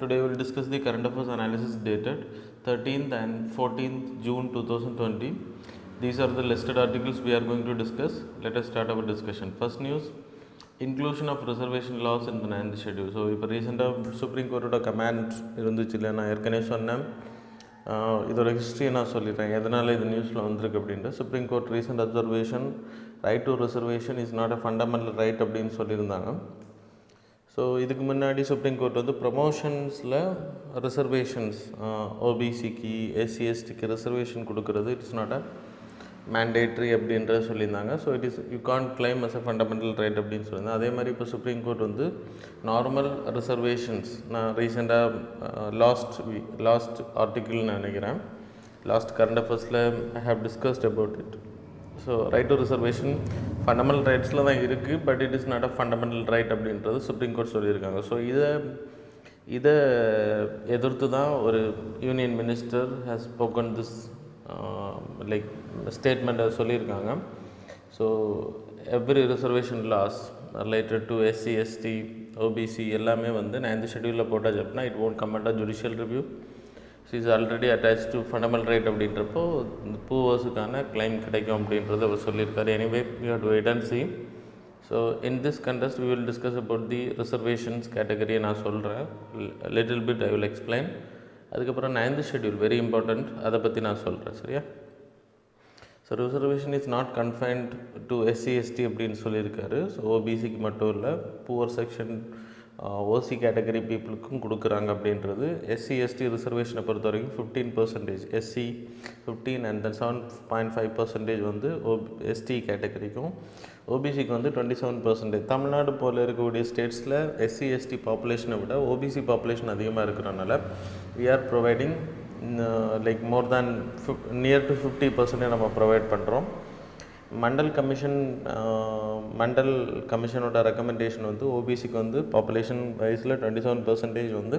Today we will discuss the current affairs analysis dated 13th and 14th June 2020. These are the listed articles we are going to discuss. Let us start our discussion. First news, inclusion of reservation laws in the 9th schedule. So, இப்போ ரீசெண்டாக supreme கோர்ட்டோட comment இருந்துச்சு இல்லை, நான் ஏற்கனவே சொன்னேன். இதோட ஹிஸ்ட்ரியை நான் சொல்லிடுறேன் எதனால் இது நியூஸில் வந்திருக்கு அப்படின்ட்டு. Supreme court recent observation, right to reservation is not a fundamental right அப்படின்னு சொல்லியிருந்தாங்க. ஸோ இதுக்கு முன்னாடி சுப்ரீம் கோர்ட் வந்து ப்ரமோஷன்ஸில் ரிசர்வேஷன்ஸ் ஓபிசிக்கு எஸ்சி/எஸ்டிக்கு ரிசர்வேஷன் கொடுக்கறது இட்ஸ் நாட் அ மேண்டேட்ரி அப்படின்றத சொல்லியிருந்தாங்க. So it is you can't claim as a fundamental right அப்படின்னு சொல்லியிருந்தாங்க. அதே மாதிரி இப்போ சுப்ரீம் கோர்ட் வந்து நார்மல் ரிசர்வேஷன்ஸ், நான் ரீசெண்டாக லாஸ்ட் ஆர்டிக்கிள்னு நினைக்கிறேன், லாஸ்ட் கரண்ட் அஃபேர்ஸில் I have discussed about it. So right to reservation fundamental ரைட்ஸில் தான் இருக்குது, but it is not a fundamental right அப்படின்றது சுப்ரீம் கோர்ட் சொல்லியிருக்காங்க. ஸோ இதை எதிர்த்து தான் ஒரு union minister has spoken this like ஸ்டேட்மெண்ட்டை சொல்லியிருக்காங்க. So every reservation laws related to SC ST OBC எல்லாமே வந்து 9th ஷெட்யூலில் போட்டாச்சு அப்படின்னா it won't come under judicial review. Is already attach to fundamental right அப்படின்றப்போ இந்த பூவர்ஸுக்கான கிளைம் கிடைக்கும் அப்படின்றத அவர் சொல்லியிருக்காரு. Anyway we have to wait and see. So in this contest we will discuss about the reservations கேட்டகரியை நான் சொல்கிறேன், little bit I will explain. அதுக்கப்புறம் 9th ஷெட்யூல் வெரி இம்பார்ட்டண்ட், அதை பற்றி நான் சொல்கிறேன், சரியா? So reservation is not confined to SC ST அப்படின்னு சொல்லியிருக்காரு. ஸோ ஓபிசிக்கு மட்டும் இல்லை, புவர் செக்ஷன் ஓசி கேட்டகரி பீப்புளுக்கும் கொடுக்குறாங்க அப்படின்றது. எஸ்சி/எஸ்டி ரிசர்வேஷனை பொறுத்த வரைக்கும் 15%, எஸ்சி 15 அண்ட் தென் 7.5% வந்து எஸ்டி கேட்டகரிக்கும், ஓபிசிக்கு வந்து 27%. தமிழ்நாடு போல் இருக்கக்கூடிய ஸ்டேட்ஸில் எஸ்சி/எஸ்டி பாப்புலேஷனை விட ஓபிசி பாப்புலேஷன் அதிகமாக இருக்கிறனால we are providing like more than near to 50% நம்ம ப்ரொவைட் பண்ணுறோம். மண்டல் கமிஷனோட ரெக்கமெண்டேஷன் வந்து ஓபிசிக்கு வந்து பாப்புலேஷன் வைஸில் 27% வந்து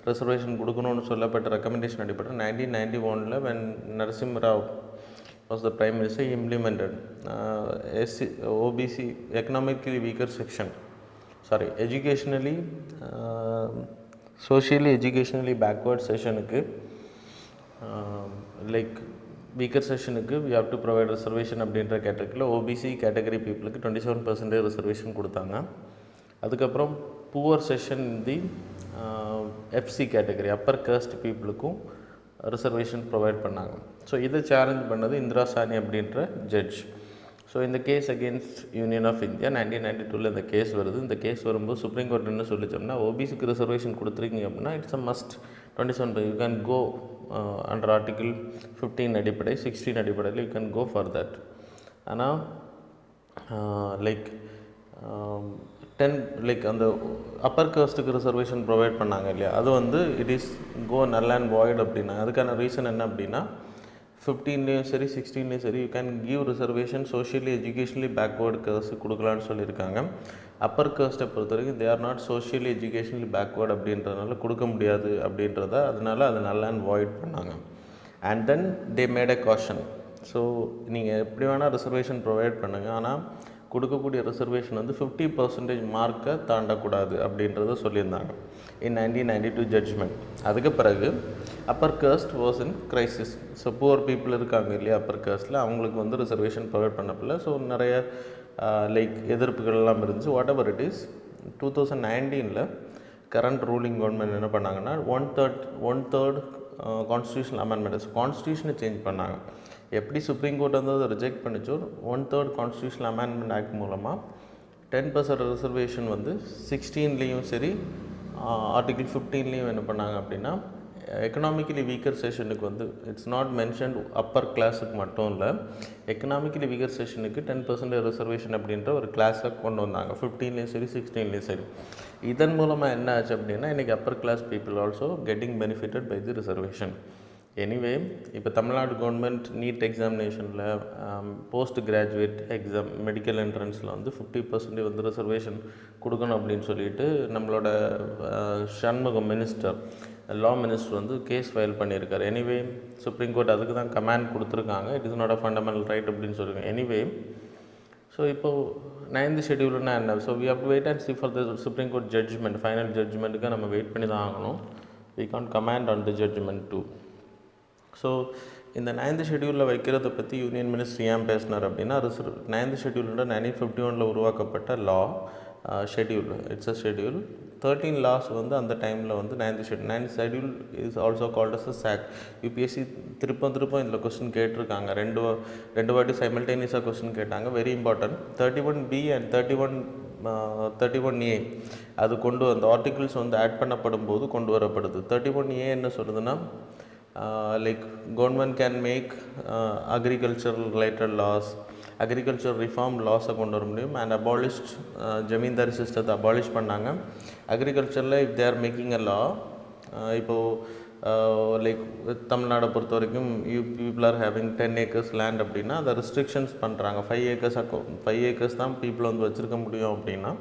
ரிசர்வேஷன் கொடுக்கணும்னு சொல்லப்பட்ட ரெக்கமெண்டேஷன் அடிப்படையில் 1991 when Narasimha Rao was the prime minister, he implemented OBC economically weaker section, socially educationally backward செஷனுக்கு லைக் வீக்கர் செஷனுக்கு we have to provide reservation அப்படின்ற கேட்டகரியில் ஓபிசி கேட்டகரி பீப்புளுக்கு 27% ரிசர்வேஷன் கொடுத்தாங்க. அதுக்கப்புறம் poor section the FC category upper caste பீப்புளுக்கும் reservation provide பண்ணாங்க. So இதை சேலஞ்ச் பண்ணது இந்திரா சானி அப்படின்ற ஜட்ஜ். ஸோ இந்த case against Union of India 1992 இந்த கேஸ் வருது. இந்த கேஸ் வரும்போது சுப்ரீம் கோர்ட் என்ன சொல்லிச்சோம்னா, ஓபிசிக்கு ரிசர்வேஷன் கொடுத்துருக்கீங்க அப்படின்னா it's a must 27%. You can go under article 15 அடிப்படை 16 அடிப்படையில் you can go for that. ஆனால் லைக் 10 அந்த அப்பர் காஸ்ட்டுக்கு ரிசர்வேஷன் ப்ரொவைட் பண்ணாங்க இல்லையா, அது வந்து இட் இஸ் கோ நல் அண்ட் வாய்ட் அப்படின்னா அதுக்கான ரீசன் என்ன அப்படின்னா 15லேயும் சரி 16லேயும் சரி you can give reservation socially educationally backward cost கொடுக்கலான்னு சொல்லியிருக்காங்க. அப்பர் காஸ்ட்டை பொறுத்த வரைக்கும் they are not socially educationally backward அப்படின்றதுனால கொடுக்க முடியாது அப்படின்றத, அதனால அது நல்லா அண்ட் வாய்ட் பண்ணாங்க. And then they made a caution. So நீங்கள் எப்படி வேணால் ரிசர்வேஷன் ப்ரொவைட் பண்ணுங்கள், ஆனால் கொடுக்கக்கூடிய ரிசர்வேஷன் வந்து 50% மார்க்கை தாண்டக்கூடாது அப்படின்றத சொல்லியிருந்தாங்க இன் 1992 ஜட்ஜ்மெண்ட். அதுக்கு பிறகு upper caste was in crisis. So poor people இருக்காங்க இல்லையா அப்பர் காஸ்ட்டில், அவங்களுக்கு வந்து ரிசர்வேஷன் ப்ரொவைட் பண்ணப்பில்லை. ஸோ நிறைய லைக் எதிர்ப்புகள்லாம் இருந்துச்சு. Whatever it is, 2019 current ruling government என்ன பண்ணாங்கன்னா ஒன் தேர்ட் கான்ஸ்டியூஷனல் அமெண்ட்மெண்ட், கான்ஸ்டியூஷனை சேஞ்ச் பண்ணாங்க. எப்படி சுப்ரீம் கோர்ட் வந்து அதை ரிஜெக்ட் பண்ணிச்சோ 1/3 கான்ஸ்டியூஷனல் அமெண்ட்மெண்ட் ஆக்ட் மூலமாக 10% ரிசர்வேஷன் வந்து 16லேயும் சரி ஆர்டிகிள் 15லேயும் என்ன பண்ணாங்க அப்படின்னா எக்கனாமிக்கலி வீக்கர் செஷனுக்கு வந்து இட்ஸ் நாட் மென்ஷன்ட் அப்பர் கிளாஸுக்கு மட்டும் இல்லை, எக்கனாமிக்கலி வீக்கர் செஷனுக்கு 10% ரிசர்வேஷன் அப்படின்ற ஒரு கிளாஸை கொண்டு வந்தாங்க 15லேயும் சரி 16லேயும் சரி. இதன் மூலமாக என்ன ஆச்சு அப்படின்னா இன்றைக்கி upper class people also getting benefitted by the reservation. Anyway இப்போ தமிழ்நாடு கவர்மெண்ட் நீட் எக்ஸாமினேஷனில் போஸ்ட் கிராஜுவேட் எக்ஸாம் மெடிக்கல் என்ட்ரன்ஸில் வந்து 50% வந்து ரிசர்வேஷன் கொடுக்கணும் அப்படின்னு சொல்லிட்டு நம்மளோட சண்முகம் மினிஸ்டர், லா மினிஸ்டர் வந்து கேஸ் ஃபைல் பண்ணியிருக்காரு. எனிவே சுப்ரீம் கோர்ட் அதுக்கு தான் கமாண்ட் கொடுத்துருக்காங்க, it is not a fundamental right அப்படின்னு சொல்லியிருக்காங்க. எனிவே ஸோ இப்போது 9th ஷெட்யூல்னா என்ன? So we have to wait and see for the supreme court judgement, final ஜட்ஜ்மெண்ட்டுக்கு நம்ம வெயிட் பண்ணி தான் ஆகணும். we can't command on the judgment too. So இந்த 9th ஷெட்யூலில் வைக்கிறத பற்றி யூனியன் மினிஸ்ட்ரி ஏன் பேசினார் அப்படின்னா, 9th ஷெட்யூலோட 1951 உருவாக்கப்பட்ட law schedule. It's a schedule. 13 laws வந்து அந்த டைமில் வந்து 9th schedule is also called as a சாக். யூபிஎஸ்சி திருப்பம் இதில் கொஸ்டின் கேட்டிருக்காங்க. ரெண்டு வாட்டி சைமல்டேனியஸாக கொஸ்டின் கேட்டாங்க. Very important. 31B and 31A அது அந்த ஆர்டிகிள்ஸ் வந்து ஆட் பண்ணப்படும் போது கொண்டு வரப்படுது. 31A என்ன சொல்லுதுன்னா, like government can make agricultural related laws, agricultural reform laws கொண்டு வர முடியும். And abolished ஜமீன்தாரி சிஸ்டத்தை abolish பண்ணாங்க. அக்ரிகல்ச்சரில் if they are making a law, இப்போது லைக் தமிழ்நாடை பொறுத்த வரைக்கும் people are having 10 acres land அப்படின்னா அதை ரெஸ்ட்ரிக்ஷன்ஸ் பண்ணுறாங்க. 5 acres தான் people வந்து வச்சுருக்க முடியும் அப்படின்னா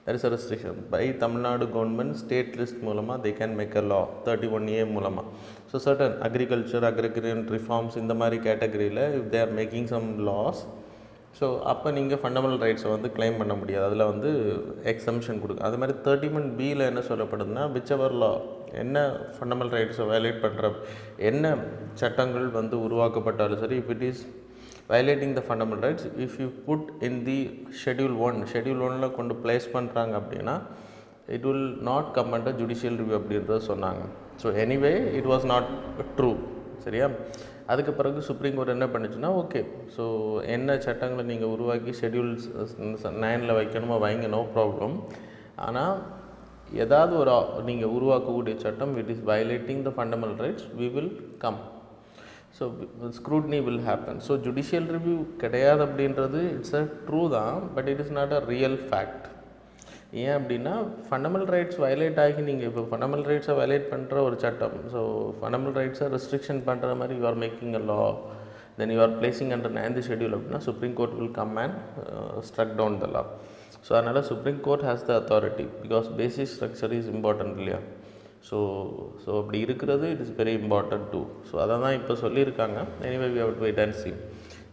there is a restriction by Tamil Nadu government state list மூலமாக they can make a law 31A மூலமாக. So certain agriculture agrarian reforms இந்த மாதிரி கேட்டகரியில் if they are making some laws, so அப்போ நீங்கள் ஃபண்டமெண்டல் ரைட்ஸை வந்து கிளைம் பண்ண முடியாது. அதில் வந்து எக்ஸம்ஷன் கொடுக்கும். அது மாதிரி 31Bயில் என்ன சொல்லப்படுதுன்னா, விச்சவர் லா என்ன ஃபண்டமெண்டல் ரைட்ஸை வயலேட் பண்ணுற என்ன சட்டங்கள் வந்து உருவாக்கப்பட்டாலும் சரி, if it is violating the fundamental rights, if you put in the schedule 1ல கொண்டு பிளேஸ் பண்ணுறாங்க அப்படின்னா it will not come under judicial review அப்படின்றத சொன்னாங்க. So anyway it was not true. சரியா? அதுக்கு பிறகு சுப்ரீம் கோர்ட் என்ன பண்ணுச்சுன்னா, ஓகே, ஸோ என்ன சட்டங்களை நீங்கள் உருவாக்கி ஷெட்யூல்ஸ் 9ல் வைக்கணுமோ வைங்க, நோ ப்ராப்ளம். ஆனால் ஏதாவது ஒரு நீங்கள் உருவாக்கக்கூடிய சட்டம் it is violating the fundamental rights, we will come. So scrutiny will happen. So judicial review கிடையாது அப்படின்றது இட்ஸ் அ ட்ரூ தான், but it is not a real fact. ஏன் அப்படின்னா, ஃபண்டமெண்டல் ரைட்ஸ் வயலேட் ஆகி நீங்கள் இப்போ ஃபண்டமெண்டல் ரைட்ஸை வயலேட் பண்ணுற ஒரு சட்டம், ஸோ ஃபண்டமெண்டல் ரைட்ஸை ரெஸ்ட்ரிக்ஷன் பண்ணுற மாதிரி you are making a law, then you are placing under 9th schedule அப்படின்னா supreme court will come and struck down the law. So அதனால் supreme court has the authority because basic structure is important இல்லையா? So அப்படி இருக்கிறது it is very important too. So அதை தான் இப்போ சொல்லியிருக்காங்க. Anyway we have to wait and see.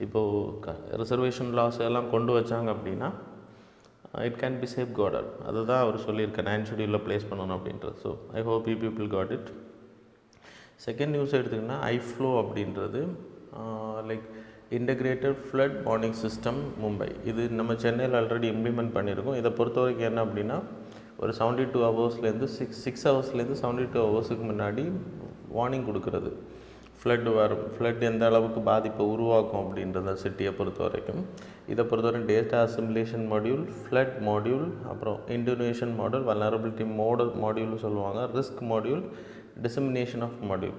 இப்போது reservation laws எல்லாம் கொண்டு வச்சாங்க அப்படின்னா it can be safe guarded. அதுதான் அவர் சொல்லியிருக்கேன் 9th ஷெட்யூலில் ப்ளேஸ் பண்ணணும் அப்படின்றது. So I hope you people got it. Second news எடுத்திங்கன்னா ஐஃப்ளோ அப்படின்றது like integrated flood warning system Mumbai. இது நம்ம சென்னையில் ஆல்ரெடி இம்ப்ளிமெண்ட் பண்ணியிருக்கோம். இதை பொறுத்த வரைக்கும் என்ன அப்படின்னா, ஒரு 72 ஹவர்ஸ்லேருந்து 6 ஹவர்ஸ்லேருந்து 72 ஹவர்ஸுக்கு முன்னாடி வார்னிங் கொடுக்குறது. ஃப்ளட் எந்த அளவுக்கு பாதிப்பை உருவாக்கும் அப்படின்றத சிட்டியை பொறுத்த வரைக்கும். இதை பொறுத்தவரை data assimilation module, flood module, அப்புறம் இன்டோனேஷன் மாடியூல், வல்னரபிலிட்டி மாடியூல்னு சொல்லுவாங்க, risk module, dissemination of module.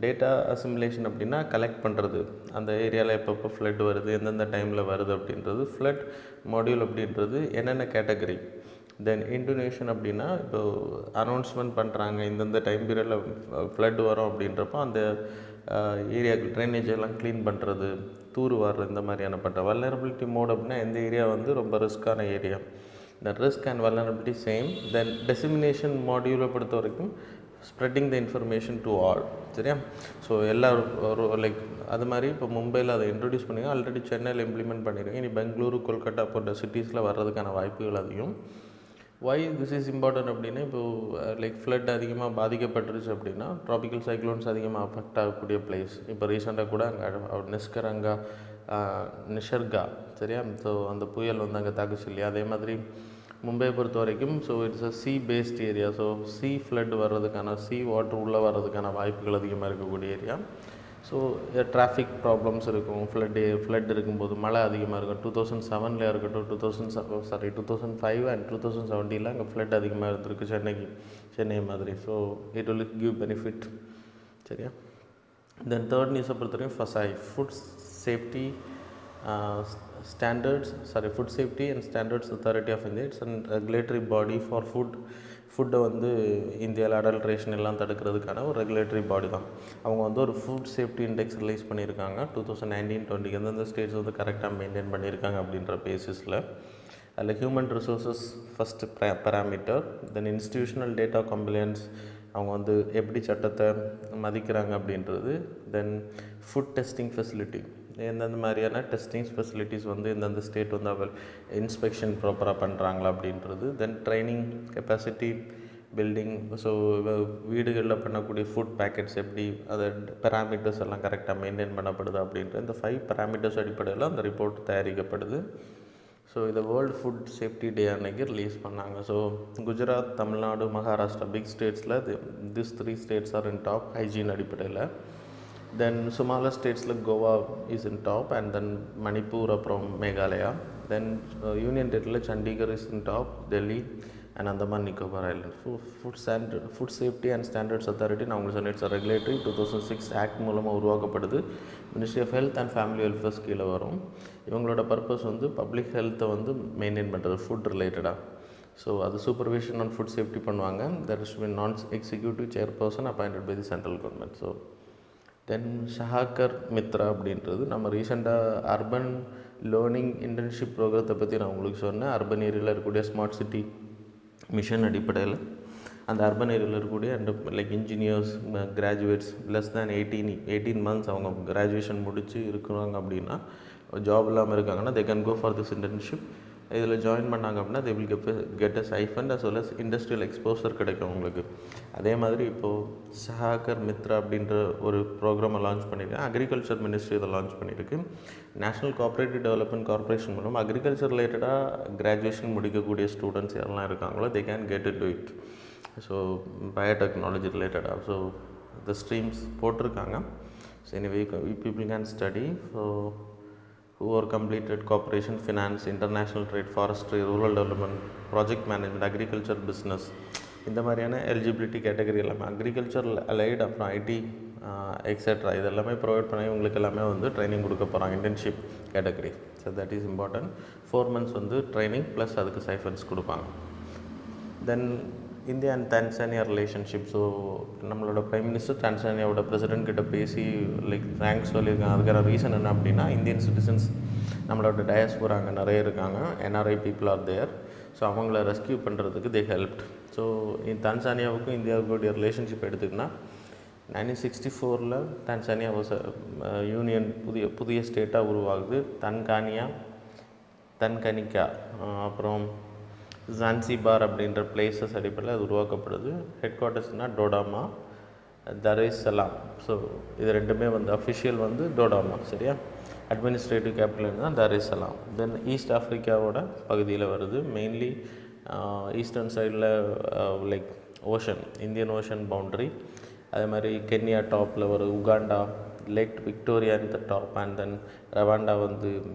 Data assimilation அப்படின்னா கலெக்ட் பண்ணுறது, அந்த ஏரியாவில் எப்பப்போ ஃப்ளட் வருது, எந்தெந்த டைமில் வருது அப்படின்றது. ஃப்ளட் மாடியூல் அப்படின்றது என்னென்ன கேட்டகரி. தென் இன்டோனேஷன் அப்படின்னா இப்போது அனௌன்ஸ்மெண்ட் பண்ணுறாங்க இந்தந்த டைம் பீரியடில் ஃப்ளட் வரும் அப்படின்றப்போ அந்த ஏரியாவுக்கு ட்ரைனேஜ் எல்லாம் க்ளீன் பண்ணுறது, தூர் வாடுறது, இந்த மாதிரியான பண்ணுற. வல்னரபிலிட்டி மோட் அப்படின்னா எந்த ஏரியா வந்து ரொம்ப ரிஸ்க்கான ஏரியா, இந்த ரிஸ்க் அண்ட் வல்னரபிலிட்டி சேம். தென் டெசிமினேஷன் மாடியூலை பொறுத்த வரைக்கும் spreading the information to all. சரியா? ஸோ எல்லோரும் லைக் அது மாதிரி இப்போ மும்பையில் அதை இன்ட்ரடியூஸ் பண்ணிங்க, ஆல்ரெடி சென்னையில் இம்ப்ளிமெண்ட் பண்ணியிருக்கேன். இனி பெங்களூரு, கொல்கட்டா போன்ற சிட்டிஸில் வர்றதுக்கான வாய்ப்புகள் அதிகம். வை திஸ் இஸ் இம்பார்ட்டன்ட் அப்படின்னா, இப்போது லைக் ஃப்ளட் அதிகமாக பாதிக்கப்பட்டுருச்சு அப்படின்னா ட்ராபிக்கல் சைக்ளோன்ஸ் அதிகமாக அஃபெக்ட் ஆகக்கூடிய பிளேஸ். இப்போ ரீசெண்டாக கூட அங்கே நிஷர்கா, சரியா? ஸோ அந்த புயல் வந்து அங்கே தாக்குச்சு இல்லையா? அதே மாதிரி மும்பையை பொறுத்த வரைக்கும் so it's a sea based area. So sea flood வர்றதுக்கான, சி வாட்டர் உள்ளே வர்றதுக்கான வாய்ப்புகள் அதிகமாக இருக்கக்கூடிய ஏரியா. ஸோ டிராஃபிக் ப்ராப்ளம்ஸ் இருக்கும். ஃப்ளட் இருக்கும்போது மழை அதிகமாக இருக்கும். 2007 இருக்கட்டும், 2005 அண்ட் 2017 அங்கே ஃப்ளட் அதிகமாக இருந்திருக்கு சென்னை மாதிரி. So it will give benefit. சரியா? தென் தேர்ட் நியூஸை பொறுத்த வரைக்கும் FSSAI, food safety and standards authority of India. It's and regulatory body for ஃபுட்டை வந்து இந்தியாவில் அடல்ட்ரேஷன் எல்லாம் தடுக்கிறதுக்கான ஒரு ரெகுலேட்டரி பாடி தான். அவங்க வந்து ஒரு ஃபுட் சேஃப்டி இண்டெக்ஸ் ரிலீஸ் பண்ணியிருக்காங்க 2019-20. எந்தெந்த ஸ்டேட்ஸ் வந்து கரெக்டாக மெயின்டைன் பண்ணியிருக்காங்க அப்படின்ற பேசிஸில். அதில் ஹியூமன் ரிசோர்ஸஸ் ஃபஸ்ட்டு பேராமீட்டர், தென் இன்ஸ்டிடியூஷனல் டேட்டா கம்ப்ளைன்ஸ், அவங்க வந்து எப்படி சட்டத்தை மதிக்கிறாங்க அப்படின்றது. தென் ஃபுட் டெஸ்டிங் ஃபெசிலிட்டி, எந்தெந்த மாதிரியான டெஸ்டிங் ஃபெசிலிட்டிஸ் வந்து எந்தெந்த ஸ்டேட் வந்து இன்ஸ்பெக்ஷன் ப்ராப்பராக பண்ணுறாங்களா அப்படின்றது. தென் ட்ரைனிங் கெப்பாசிட்டி பில்டிங். ஸோ வீடுகளில் பண்ணக்கூடிய ஃபுட் பேக்கெட்ஸ் எப்படி அதை பேராமீட்டர்ஸ் எல்லாம் கரெக்டாக மெயின்டைன் பண்ணப்படுது அப்படின்ற இந்த 5 பேராமீட்டர்ஸ் அடிப்படையில் அந்த ரிப்போர்ட் தயாரிக்கப்படுது. ஸோ இதை வேர்ல்டு ஃபுட் சேஃப்டி டே அன்னைக்கு ரிலீஸ் பண்ணாங்க. ஸோ குஜராத், தமிழ்நாடு, மகாராஷ்டிரா பிக் ஸ்டேட்ஸில் this 3 states are in top hygiene அடிப்படையில். தென் ஸ்மாலர் ஸ்டேட்ஸில் Goa is in top and then Manipur, அப்புறம் மேகாலயா. தென் யூனியன் டெரிட்டரியில் Chandigarh is in top, Delhi and Andaman Nicobar island. Food safety and standards authority நான் உங்களுக்கு சொன்னேன், இட்ஸ் ரெகுலேட்டரி 2006 ஆக்ட் மூலமாக உருவாக்கப்படுது. Ministry of health and family welfares கீழே வரும். இவங்களோட பர்பஸ் பப்ளிக் ஹெல்த்தை மெயின்டைன் பண்ணுறது ஃபுட் ரிலேட்டடாக. ஸோ அது சூப்பர்விஷன் ஆன் ஃபுட் சேஃப்டி பண்ணுவாங்க. That is been non executive chairperson appointed by the central government. So then Sahakar Mitra அப்படின்றது நம்ம ரீசெண்டாக அர்பன் லேர்னிங் இன்டர்ன்ஷிப் ப்ரோக்ராத்தை பற்றி நான் உங்களுக்கு சொன்னேன். அர்பன் ஏரியாவில் இருக்கக்கூடிய ஸ்மார்ட் சிட்டி மிஷன் அடிப்படையில் அந்த அர்பன் ஏரியாவில் இருக்கக்கூடிய like engineers, graduates less than 18 months அவங்க கிராஜுவேஷன் முடித்து இருக்கிறாங்க அப்படின்னா, ஜாப் இல்லாமல் இருக்காங்கன்னா they can go for this internship. இதில் ஜாயின் பண்ணாங்க அப்படின்னா they will get a stipend as well as industrial exposure கிடைக்கும் உங்களுக்கு. அதே மாதிரி இப்போது ஷஹாக்கர் மித்ரா அப்படின்ற ஒரு ப்ரோக்ராமை லான்ச் பண்ணியிருக்கேன். அக்ரிகல்ச்சர் மினிஸ்ட்ரி இதை லான்ச் பண்ணியிருக்கு. நேஷ்னல் கோஆப்ரேட்டிவ் டெவலப்மெண்ட் கார்பரேஷன் மூலம் அக்ரிகல்ச்சர் ரிலேட்டடாக கிராஜுவேஷன் முடிக்கக்கூடிய ஸ்டூடெண்ட்ஸ் யாரெல்லாம் இருக்காங்களோ they can get it to it. So biotechnology ரிலேட்டடாக ஸோ த ஸ்ட்ரீம்ஸ் போட்டிருக்காங்க. So anyway people can study. So who are completed corporation, finance, international trade, forestry, rural development, project management, agriculture, business, இந்த மாதிரியான eligibility category எல்லாமே agriculture allied, அப்புறம் IT etcetera இது எல்லாமே provide பண்ணி உங்களுக்கு எல்லாமே ட்ரைனிங் கொடுக்க போகிறாங்க internship category. So that is important. 4 months training plus அதுக்கு சைஃபன்ஸ் கொடுப்பாங்க. Then India and Tanzania relationship. So நம்மளோட பிரைம் மினிஸ்டர் தான்சானியாவோட பிரசிடென்ட் கிட்ட பேசி லைக் தேங்க்ஸ் சொல்லியிருக்காங்க. அதுக்கான ரீசன் என்ன அப்படின்னா, இந்தியன் சிட்டிசன்ஸ் நம்மளோட டயஸ்போரா அங்கே நிறைய இருக்காங்க, NRI people are there. So அவங்கள ரெஸ்கியூ பண்ணுறதுக்கு தே ஹெல்ப்ட். ஸோ தான்சானியாவுக்கும் இந்தியாவுக்குடைய ரிலேஷன்ஷிப் எடுத்துக்கினா 1964 தான்சானியா வாஸ் யூனியன் புதிய ஸ்டேட்டாக உருவாகுது. தன்கானிக்கா அப்புறம் ஜான்சிபார் அப்படின்ற பிளேசஸ் அடிப்படையில் அது உருவாக்கப்படுது. ஹெட் குவார்ட்டர்ஸ்னால் டோடாமா, தரேசலாம். ஸோ இது ரெண்டுமே அஃபிஷியல் டோடாமா, சரியா. அட்மினிஸ்ட்ரேட்டிவ் கேபிட்டல் தான் தரேசலாம். தென் ஈஸ்ட் ஆஃப்ரிக்காவோட பகுதியில் வருது. மெயின்லி ஈஸ்டர்ன் சைடில் like ocean, Indian ocean boundary. அதே மாதிரி கென்யா டாப்பில் வரும், உகாண்டா, லேக் விக்டோரியா இந்த top, and then Rwanda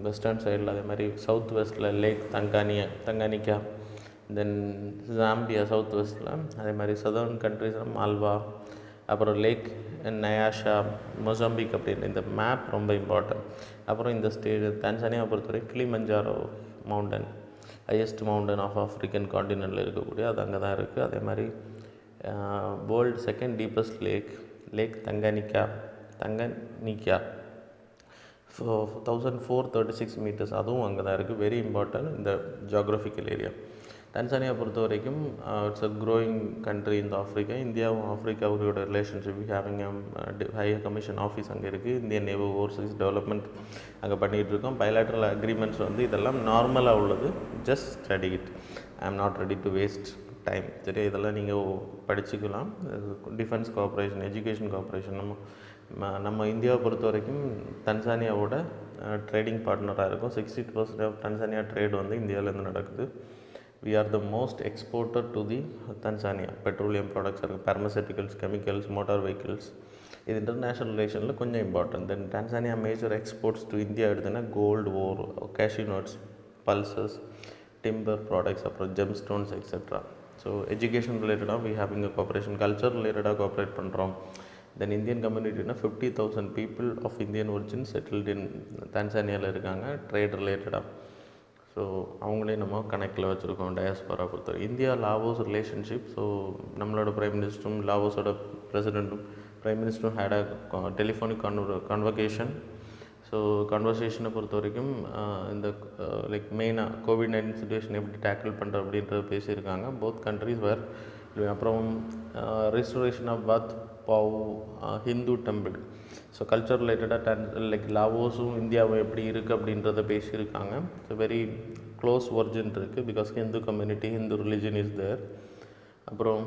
western சைடில். அதே மாதிரி சவுத் வெஸ்ட்டில் லேக் தங்கானிக்கா, தென் ஜாம்பியா சவுத் வெஸ்ட்டில். அதே மாதிரி சதர்ன் கண்ட்ரிஸ் மால்வா, அப்புறம் லேக் நயாஷா, மொசாம்பிக் அப்படின்னு. இந்த மேப் ரொம்ப இம்பார்ட்டன்ட். அப்புறம் இந்த தான்சானியாவை பொறுத்தவரை Kilimanjaro mountain, highest mountain of African காண்டினென்ட்டில் இருக்கக்கூடிய அது அங்கே தான் இருக்குது. அதே மாதிரி world second deepest lake Tanganyika 1436 meters, அதுவும் அங்கே தான் இருக்குது. வெரி இம்பார்ட்டன்ட் இந்த ஜியாகிரபிக்கல் ஏரியா. தான்சானியா பொறுத்த வரைக்கும் இட்ஸ் அ க்ரோயிங் கண்ட்ரி இந்த ஆஃப்ரிக்கா. இந்தியாவும் ஆஃப்ரிக்காவோட relationship having high commission office அங்கே இருக்குது. இந்தியன் நேவல் ஓவர்சீஸ் டெவலப்மெண்ட் அங்கே பண்ணிகிட்டு இருக்கோம். பயலாட்ரல் அக்ரிமெண்ட்ஸ் இதெல்லாம் நார்மலாக உள்ளது. Just study it. I am not ready to waste time, சரியா. இதெல்லாம் நீங்கள் படிச்சுக்கலாம். Defence cooperation, education cooperation. நம்ம இந்தியாவை பொறுத்த வரைக்கும் தான்சானியாவோட ட்ரேடிங் பார்ட்னராக இருக்கும். 60% ஆஃப் தான்சானியா ட்ரேட் இந்தியாவிலேருந்து நடக்குது. We are the most exporter to the Tanzania. Petroleum products are pharmaceuticals, chemicals, motor vehicles. இது இன்டர்நேஷ்னல் ரிலேஷனில் கொஞ்சம் important. Then Tanzania major exports to India எடுத்தோன்னா gold, ore, cashew nuts, pulses, timber products, அப்புறம் gem stones etcetera. So education ரிலேட்டடாக we having a cooperation. Culture ரிலேட்டடாக cooperate பண்ணுறோம். Then Indian கம்யூனிட்டினா 50,000 people of Indian origin settled in தான்சானியாவில் இருக்காங்க trade ரிலேட்டடாக. So அவங்களையும் நம்ம கனெக்டில் வச்சுருக்கோம் டயாஸ்போரா பொறுத்தவரை. India Laos relationship. ஸோ நம்மளோட பிரைம் மினிஸ்டரும் லாவோஸோட பிரசிடெண்ட்டும் பிரைம் மினிஸ்டரும் had a telephonic conversation. So கான்வர்சேஷனை பொறுத்த வரைக்கும் இந்த லைக் மெயினாக COVID-19 சுச்சுவேஷன் எப்படி டேக்கிள் பண்ணுற அப்படின்றத பேசியிருக்காங்க. Both countries were. அப்புறம் restoration of Wat Phou Hindu temple. So culture ரிலேட்டடாக லைக் லாவோஸும் இந்தியாவும் எப்படி இருக்குது அப்படின்றத பேசியிருக்காங்க. ஸோ வெரி க்ளோஸ் ஒர்ஜின் இருக்குது. Because Hindu community, Hindu religion is there. அப்புறம்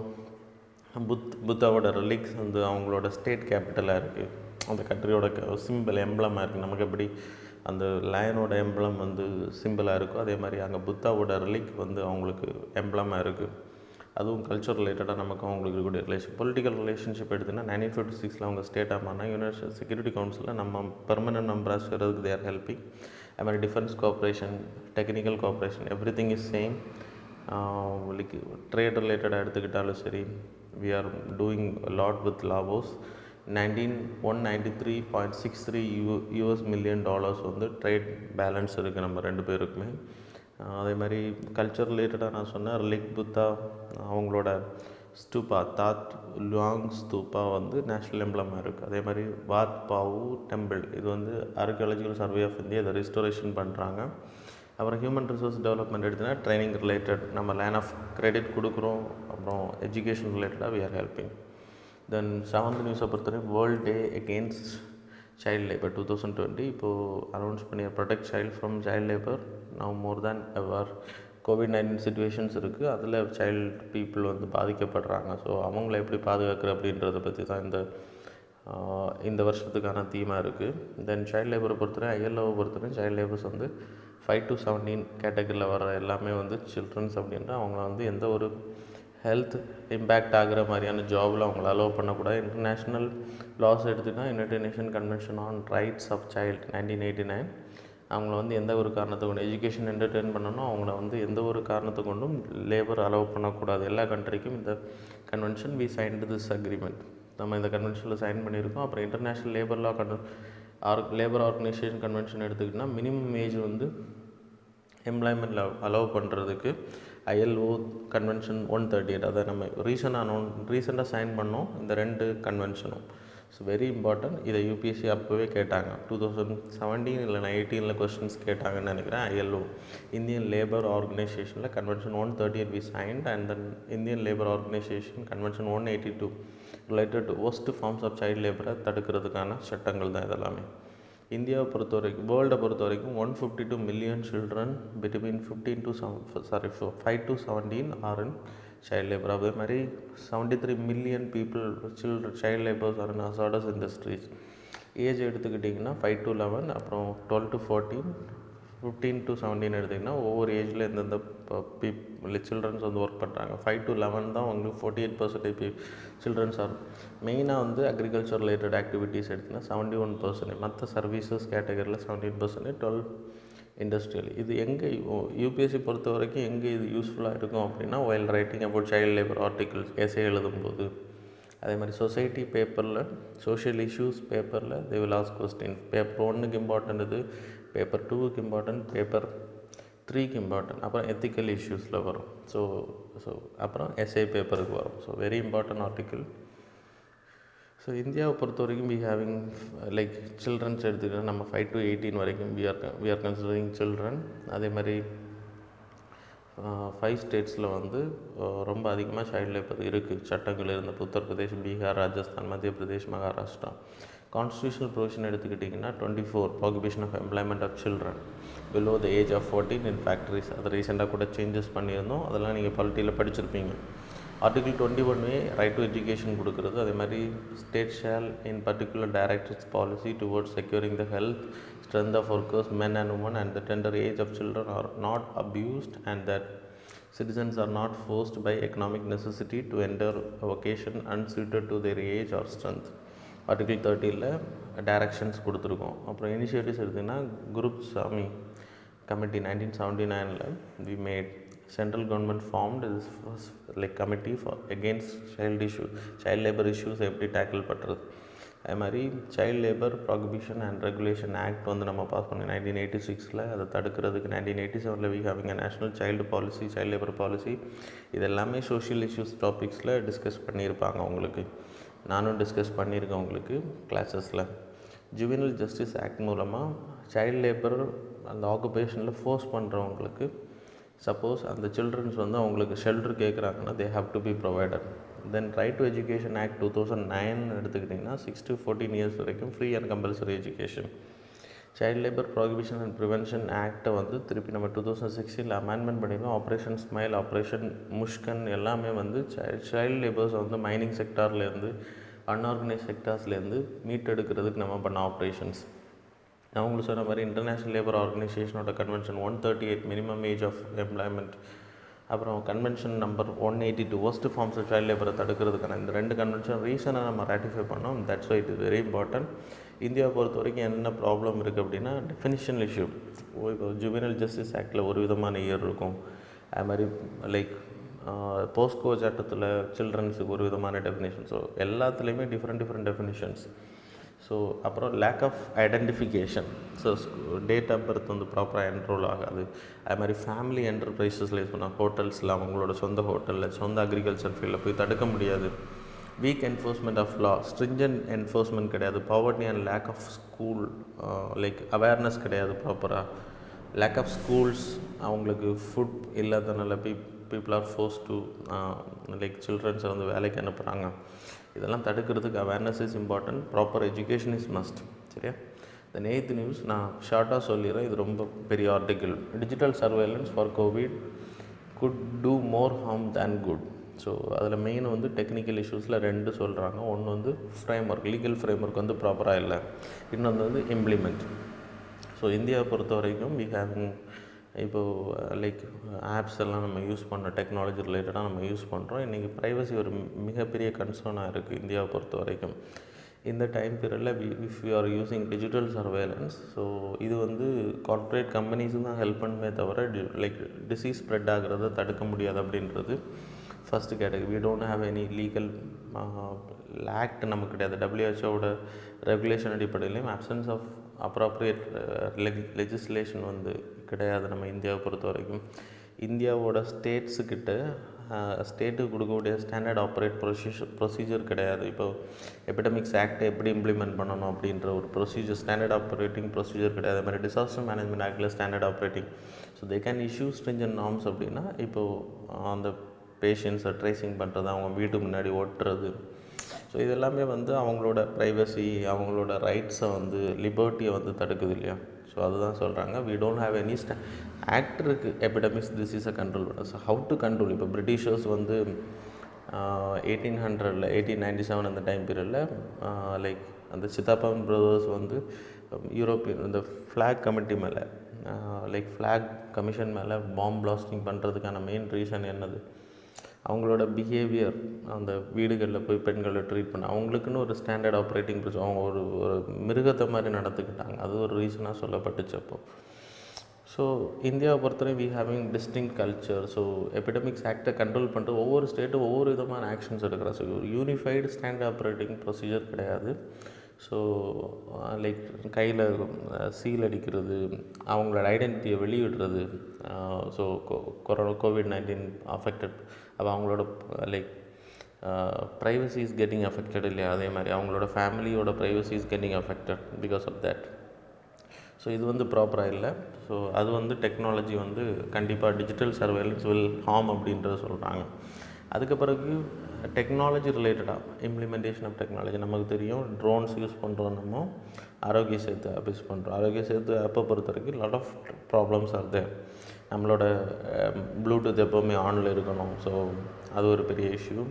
புத்தாவோட ரிலிக்ஸ் வந்து அவங்களோட ஸ்டேட் கேபிட்டலாக இருக்குது, அந்த கண்ட்ரியோட சிம்பிள் எம்பளமாக இருக்குது. நமக்கு எப்படி அந்த லயனோட எம்பளம் வந்து சிம்பிளாக இருக்கோ, அதே மாதிரி அங்கே புத்தாவோட ரிலிக் வந்து அவங்களுக்கு எம்பளமாக இருக்குது. அதுவும் கல்ச்சர் ரிலேட்டடாக நமக்கு அவங்களுக்கு இருக்கக்கூடிய பொலிட்டிக்கல் ரிலேஷன்ஷிப் எடுத்துன்னா 1956 அவங்க ஸ்டேட் ஆமானா யுனைடெட் செக்யூரிட்டி கவுன்சிலில் நம்ம பெர்மனன்ட் மெம்பராக இருக்கிறதுக்கு தேர் ஹெல்பிங். அது மாதிரி defence cooperation, technical cooperation, everything is same. Like trade ரிலேட்டடாக எடுத்துக்கிட்டாலும் சரி, we are doing lot with Laos. 193.63 US million dollars வந்து ட்ரேட் பேலன்ஸ் இருக்குது நம்ம ரெண்டு பேருக்குமே. அதே மாதிரி கல்ச்சர் ரிலேட்டடாக நான் சொன்னேன், ரிலிக் புத்தா அவங்களோட ஸ்தூபா தாத் லுவாங் ஸ்தூபா வந்து நேஷ்னல் எம்ப்ளமாக இருக்குது. அதே மாதிரி வாத் பாவு டெம்பிள், இது வந்து ஆர்கியாலஜிக்கல் சர்வே ஆஃப் இந்தியா இதை ரிஸ்டோரேஷன் பண்ணுறாங்க. அப்புறம் ஹியூமன் ரிசோர்ஸ் டெவலப்மெண்ட் எடுத்துனா ட்ரைனிங் ரிலேட்டட், நம்ம லைன் ஆஃப் கிரெடிட் கொடுக்குறோம். அப்புறம் எஜுகேஷன் ரிலேட்டடாக we are helping. Then 7th நியூஸை பொறுத்தவரைக்கும் world day against child labour 2020 இப்போது அனௌன்ஸ் பண்ணி protect child from child labour now more than ever. COVID-19 situations இருக்குது, அதில் சைல்டு பீப்புள் வந்து பாதிக்கப்படுறாங்க. ஸோ அவங்கள எப்படி பாதுகாக்கிற அப்படின்றத பற்றி தான் இந்த வருஷத்துக்கான தீமாக இருக்குது. தென் சைல்டு லேபரை பொறுத்தவரை ILOவை பொறுத்தவரை சைல்டு லேபர்ஸ் வந்து 5 to 17 கேட்டகரியில் வர எல்லாமே வந்து சில்ட்ரன்ஸ் அப்படின்ற அவங்கள வந்து எந்த ஒரு ஹெல்த் இம்பேக்ட் ஆகிற மாதிரியான ஜாபில் அவங்கள அலோவ் பண்ணக்கூடாது. இன்டர்நேஷ்னல் லாஸ் எடுத்துகிட்டா United Nation Convention on Rights of Child 1989 அவங்கள வந்து எந்த ஒரு காரணத்தை கொண்டு எஜுகேஷன் என்டர்டெயின் பண்ணணும், அவங்கள வந்து எந்த ஒரு காரணத்தை கொண்டும் லேபர் அலோவ் பண்ணக்கூடாது. எல்லா கண்ட்ரிக்கும் இந்த convention we signed this agreement, நம்ம இந்த கன்வென்ஷனில் சைன் பண்ணியிருக்கோம். அப்புறம் international labour law labour organisation convention எடுத்துக்கிட்டால் மினிமம் ஏஜ் வந்து எம்ப்ளாய்மெண்ட்டில் அலோவ் பண்ணுறதுக்கு ILO கன்வென்ஷன் 138 அதை நம்ம ரீசெண்டாக சைன் பண்ணோம் இந்த ரெண்டு கன்வென்ஷனும். So very important. இதை UPSC அப்போவே கேட்டாங்க, 2017 இல்லைனா 18 கொஸ்டின்ஸ் கேட்டாங்கன்னு நினைக்கிறேன். ILO இந்தியன் லேபர் ஆர்கனைசேஷனில் convention 138 we signed and then Indian labour organisation convention 182 related to worst forms of child லேபரை தடுக்கிறதுக்கான சட்டங்கள் தான் இதெல்லாமே. இந்தியாவை பொறுத்த வரைக்கும், வேர்ல்டை பொறுத்த வரைக்கும் 152 million children between 5 to 17 are in child labour. அதே மாதிரி 73 million people child labours are in hazardous industries. Age எடுத்துக்கிட்டிங்கன்னா 5 to 11, அப்புறம் 12 to 14, 15 to 17 எடுத்திங்கன்னா ஒவ்வொரு ஏஜில் எந்தெந்த சில்ட்ரன்ஸ் வந்து ஒர்க் பண்ணுறாங்க. 5 to 11 தான் உங்களுக்கு 48% சில்ட்ரன்ஸ் ஆர். மெயினாக வந்து அக்ரிகல்ச்சர் ரிலேட்டட் ஆக்டிவிட்டீஸ் எடுத்திங்கன்னா 71%, மற்ற சர்வீசஸ் கேட்டகரியில் 17%, 12 இண்டஸ்ட்ரியல். இது எங்கே UPSC பொறுத்த வரைக்கும் எங்கே இது யூஸ்ஃபுல்லாக இருக்கும் அப்படின்னா, while writing about child labour articles essay எழுதும்போது, அதே மாதிரி சொசைட்டி பேப்பரில், சோஷியல் இஷ்யூஸ் பேப்பரில் they will ask question. Paper 1க்கு இம்பார்ட்டன்ட் இது, பேப்பர் 2க்கு இம்பார்ட்டன்ட், பேப்பர் 3க்கு இம்பார்ட்டன்ட், அப்புறம் எத்திக்கல் இஷ்யூஸில் வரும். ஸோ அப்புறம் எஸ்ஏ பேப்பருக்கு வரும். So very important article. So இந்தியாவை பொறுத்த வரைக்கும் வி ஹேவிங் லைக் சில்ட்ரன்ஸ் எடுத்துக்கிட்டால் நம்ம 5 to 18 வரைக்கும் வி ஆர் கன்சிடரிங் சில்ட்ரன். அதே மாதிரி 5 ஸ்டேட்ஸில் வந்து ரொம்ப அதிகமாக சைல்டு லேபர் இருக்குது சட்டங்கள் இருந்தது. உத்தரப்பிரதேஷ், பீகார், ராஜஸ்தான், மத்திய பிரதேஷ், மகாராஷ்டிரா. கான்ஸ்டியூஷனல் ப்ரொவிஷன் எடுத்துக்கிட்டிங்கன்னா 24 prohibition of employment of children below the age of 14 in factories. அதை ரீசெண்டாக கூட சேஞ்சஸ் பண்ணியிருந்தோம், அதெல்லாம் நீங்கள் பாலிட்டியில் படிச்சிருப்பீங்க. Article 21A right to education கொடுக்குறது. அதே மாதிரி state shall in particular direct its policy towards securing the health strength of workers, men and women, and the tender age of children are not abused, and that citizens are not forced by economic necessity to enter a vocation unsuited to their age or strength. Article 30ல் directions கொடுத்துருக்கோம். அப்புறம் initiatives எடுத்திங்கன்னா Guru Swamy committee 1979ல் we made central government formed this like committee for against child labor issues எப்படி tackle பண்ணுறது. அதே மாதிரி child labour prohibition and regulation act வந்து நம்ம பாஸ் பண்ணி 1986ல் அதை தடுக்கிறதுக்கு 1987ல் we having a national child policy, child labour policy. இது எல்லாமே சோஷியல் இஷ்யூஸ் டாபிக்ஸில் டிஸ்கஸ் பண்ணியிருப்பாங்க உங்களுக்கு, நானும் டிஸ்கஸ் பண்ணியிருக்கேன் உங்களுக்கு கிளாஸஸில். ஜுவெனல் ஜஸ்டிஸ் ஆக்ட் மூலமாக சைல்டு லேபர் அந்த ஆக்குபேஷனில் ஃபோர்ஸ் பண்ணுறவங்களுக்கு சப்போஸ் அந்த சில்ட்ரன்ஸ் வந்து அவங்களுக்கு ஷெல்டர் கேட்குறாங்கன்னா they have to be provided. Then right to education act 2009 எடுத்துக்கிட்டிங்கன்னா 6 to 14 இயர்ஸ் வரைக்கும் free and compulsory education. Child labour prohibition and prevention ஆக்டை வந்து திருப்பி நம்ம 2016 அமெண்ட்மெண்ட் பண்ணியிருக்கோம். ஆப்ரேஷன் ஸ்மைல், ஆப்ரேஷன் முஷ்கன் எல்லாமே வந்து சைல்டு லேபர்ஸ் வந்து மைனிங் செக்டார்லேருந்து அன்ஆர்கனைஸ் செக்டார்ஸ்லேருந்து மீட்டெடுக்கிறதுக்கு நம்ம பண்ண ஆப்ரேஷன்ஸ். நான் உங்களுக்கு சொன்ன மாதிரி இன்டர்நேஷ்னல் லேபர் ஆர்கனைசேஷனோட convention 138 minimum age of employment, அப்புறம் convention number 182 worst forms of child லேபரை தடுக்கிறதுக்கான இந்த 2 கன்வென்ஷன் ரீசனை நம்ம ராட்டிஃபை பண்ணோம். That's why it is very important. இந்தியாவை பொறுத்த வரைக்கும் என்ன ப்ராப்ளம் இருக்குது அப்படின்னா டிஃபினிஷன் இஷ்யூ. இப்போ ஜுவெனல் ஜஸ்டிஸ் ஆக்டில் ஒரு விதமான இயர் இருக்கும், அது மாதிரி லைக் போஸ்கோ சட்டத்தில் சில்ட்ரன்ஸுக்கு ஒரு விதமான டெஃபினேஷன். ஸோ எல்லாத்துலேயுமே டிஃப்ரெண்ட் டெஃபினிஷன்ஸ். ஸோ அப்புறம் lack of identification. So date of birth வந்து ப்ராப்பராக என்ரோல் ஆகாது. அது மாதிரி ஃபேமிலி என்டர்பிரைசஸில் சொன்னால் ஹோட்டல்ஸில் அவங்களோட சொந்த ஹோட்டலில் சொந்த அக்ரிகல்ச்சர் ஃபீல்டில் போய் தடுக்க முடியாது. Weak enforcement of law, stringent enforcement கிடையாது. Poverty and lack of school like awareness கிடையாது ப்ராப்பராக. லேக் ஆஃப் ஸ்கூல்ஸ், அவங்களுக்கு ஃபுட் இல்லாதனால people are force to like சில்ட்ரன்ஸை வந்து வேலைக்கு அனுப்புகிறாங்க. இதெல்லாம் தடுக்கிறதுக்கு awareness is important, proper education is must. சரியா? இந்த 8th நியூஸ் நான் ஷார்ட்டாக சொல்லிடுறேன், இது ரொம்ப பெரிய article. Digital surveillance for COVID could do more harm than good. So அதில் மெயின் வந்து டெக்னிக்கல் இஷ்யூஸில் 2 சொல்கிறாங்க. ஒன்று வந்து ஃப்ரேம்ஒர்க், லீகல் ஃப்ரேம்ஒர்க் வந்து ப்ராப்பராக இல்லை. இன்னொன்று வந்து இம்ப்ளிமெண்ட். ஸோ இந்தியாவை பொறுத்த வரைக்கும் வி ஹேவிங் இப்போது லைக் ஆப்ஸ் எல்லாம் நம்ம யூஸ் பண்ண டெக்னாலஜி ரிலேட்டடாக நம்ம யூஸ் பண்ணுறோம். இன்றைக்கி ப்ரைவசி ஒரு மிகப்பெரிய கன்சர்னாக இருக்குது இந்தியாவை பொறுத்த வரைக்கும். இந்த டைம் பீரியடில் if you are using digital surveillance, so இது வந்து கார்ப்பரேட் கம்பெனிஸும் தான் ஹெல்ப் பண்ணுமே தவிர லைக் டிசீஸ் ஸ்ப்ரெட் ஆகிறத தடுக்க முடியாது அப்படின்றது first category. We don't have any legal act நமக்கு கிடையாது. WHO ரெகுலேஷன் அடிப்படையிலையும் ஆப்சன்ஸ் ஆஃப் அப்ராப்ரியேட் லெஜிஸ்லேஷன் வந்து கிடையாது நம்ம இந்தியாவை பொறுத்த வரைக்கும். இந்தியாவோட ஸ்டேட்ஸுக்கிட்ட ஸ்டேட்டுக்கு கொடுக்கக்கூடிய ஸ்டாண்டர்ட் ஆப்ரேட் ப்ரொசீஜர் கிடையாது. இப்போ எபிடமிக்ஸ் ஆக்டை எப்படி இம்ப்ளிமெண்ட் பண்ணணும் அப்படின்ற ஒரு ப்ரொசீஜர், ஸ்டாண்டர்ட் ஆப்ரேட்டிங் ப்ரொசீஜர் கிடையாது. அது மாதிரி டிசாஸ்டர் மேனேஜ்மெண்ட் ஆக்டில் standard operating. So they can issue stringent norms. அப்படின்னா இப்போது அந்த பேஷண்ட்ஸை ட்ரேசிங் பண்ணுறது, அவங்க வீட்டு முன்னாடி ஓட்டுறது, ஸோ இதெல்லாமே வந்து அவங்களோட ப்ரைவசி, அவங்களோட ரைட்ஸை வந்து லிபர்ட்டியை வந்து தடுக்குது இல்லையா? ஸோ அதுதான் சொல்கிறாங்க. We don't have any act இருக்குது எபிடமிக்ஸ் டிசீஸை கண்ட்ரோல் பண்ண. So how to control? இப்போ பிரிட்டிஷர்ஸ் வந்து 1897 அந்த டைம் பீரியடில் லைக் அந்த சித்தாப்பன் பிரதர்ஸ் வந்து யூரோப்பியன் இந்த ஃப்ளாக் கமிட்டி மேலே லைக் ஃப்ளாக் கமிஷன் மேலே பாம்பு பிளாஸ்டிங் பண்ணுறதுக்கான மெயின் ரீசன் என்னது? அவங்களோட பிஹேவியர், அந்த வீடுகளில் போய் பெண்களை ட்ரீட் பண்ண, அவங்களுக்குன்னு ஒரு ஸ்டாண்டர்ட் ஆப்ரேட்டிங் ப்ரொசீஜர், அவங்க ஒரு மிருகத்தை மாதிரி நடந்துக்கிட்டாங்க. அது ஒரு ரீசனாக சொல்லப்பட்டுச்சு அப்போ. ஸோ இந்தியாவை பொறுத்தவரை we having distinct culture. So epidemics ஆக்டை கண்ட்ரோல் பண்ணிட்டு ஒவ்வொரு ஸ்டேட்டும் ஒவ்வொரு விதமான ஆக்ஷன்ஸ் எடுக்கிறாங்க. ஸோ ஒரு யூனிஃபைடு ஸ்டாண்டர்ட் ஆப்ரேட்டிங் ப்ரொசீஜர் கிடையாது. ஸோ லைக் கையில் சீல் அடிக்கிறது, அவங்களோட ஐடென்டிட்டியை வெளியிடுறது. ஸோ COVID-19 அஃபெக்டட், அப்போ அவங்களோட like privacy is getting affected இல்லையா? அதே மாதிரி அவங்களோட ஃபேமிலியோட privacy is getting affected because of that. So இது வந்து ப்ராப்பராக இல்லை. ஸோ அது வந்து டெக்னாலஜி வந்து கண்டிப்பாக டிஜிட்டல் சர்வேலன்ஸ் வில் ஹார்ம் அப்படின்றத சொல்கிறாங்க. அதுக்கு பிறகு டெக்னாலஜி ரிலேட்டடாக இம்ப்ளிமெண்டேஷன் ஆஃப் டெக்னாலஜி நமக்கு தெரியும். ட்ரோன்ஸ் யூஸ் பண்ணுறோம், நம்ம ஆரோக்கிய சேத்து ஆப் யூஸ் பண்ணுறோம். ஆரோக்கிய சேத்து ஆப்பை பொறுத்த வரைக்கும் lot of problems are there. நம்மளோட ப்ளூடூத் எப்போவுமே ஆனில் இருக்கணும். ஸோ அது ஒரு பெரிய இஷ்யூ.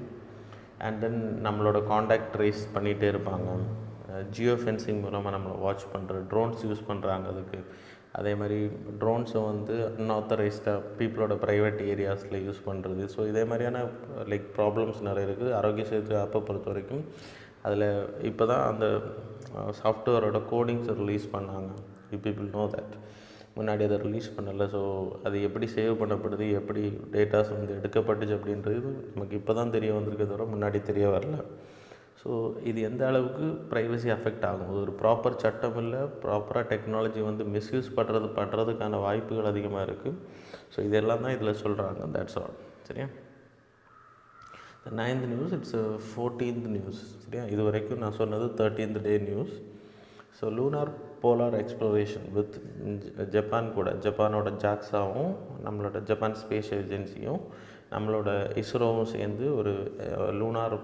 அண்ட் தென் நம்மளோட காண்டாக்ட் ட்ரேஸ் பண்ணிகிட்டே இருப்பாங்க. ஜியோ ஃபென்சிங் மூலமாக நம்மளை வாட்ச் பண்ணுற ட்ரோன்ஸ் யூஸ் பண்ணுறாங்க அதுக்கு. அதே மாதிரி ட்ரோன்ஸை வந்து அன்ஆத்தரைஸ்டாக பீப்புளோட ப்ரைவேட் ஏரியாஸில் யூஸ் பண்ணுறது. ஸோ இதே மாதிரியான லைக் ப்ராப்ளம்ஸ் நிறைய இருக்குது. ஆரோக்கிய சேத்து ஆப்பை பொறுத்த வரைக்கும் அதில் இப்போ தான் அந்த சாஃப்ட்வேரோட கோடிங்ஸை ரிலீஸ் பண்ணாங்க. You people know that. முன்னாடி அதை ரிலீஸ் பண்ணலை. ஸோ அது எப்படி சேவ் பண்ணப்படுது, எப்படி டேட்டாஸ் வந்து எடுக்கப்பட்டுச்சு அப்படின்றது நமக்கு இப்போ தான் தெரிய வந்திருக்கே தவிர முன்னாடி தெரிய வரல. ஸோ இது எந்த அளவுக்கு ப்ரைவசி அஃபெக்ட் ஆகும்? ஒரு ப்ராப்பர் சட்டம் இல்லை, ப்ராப்பராக டெக்னாலஜி வந்து மிஸ்யூஸ் பண்ணுறதுக்கான வாய்ப்புகள் அதிகமாக இருக்குது. ஸோ இதெல்லாம் தான் இதில் சொல்கிறாங்க. That's all. சரியா? The 9th news, it's 14th news. சரியா? இது வரைக்கும் நான் சொன்னது 13th day news. So lunar polar exploration with Japan கூட, ஜப்பானோட ஜாக்ஸாவும் நம்மளோட ஜப்பான் ஸ்பேஸ் ஏஜென்சியும் நம்மளோட இஸ்ரோவும் சேர்ந்து ஒரு லூனார்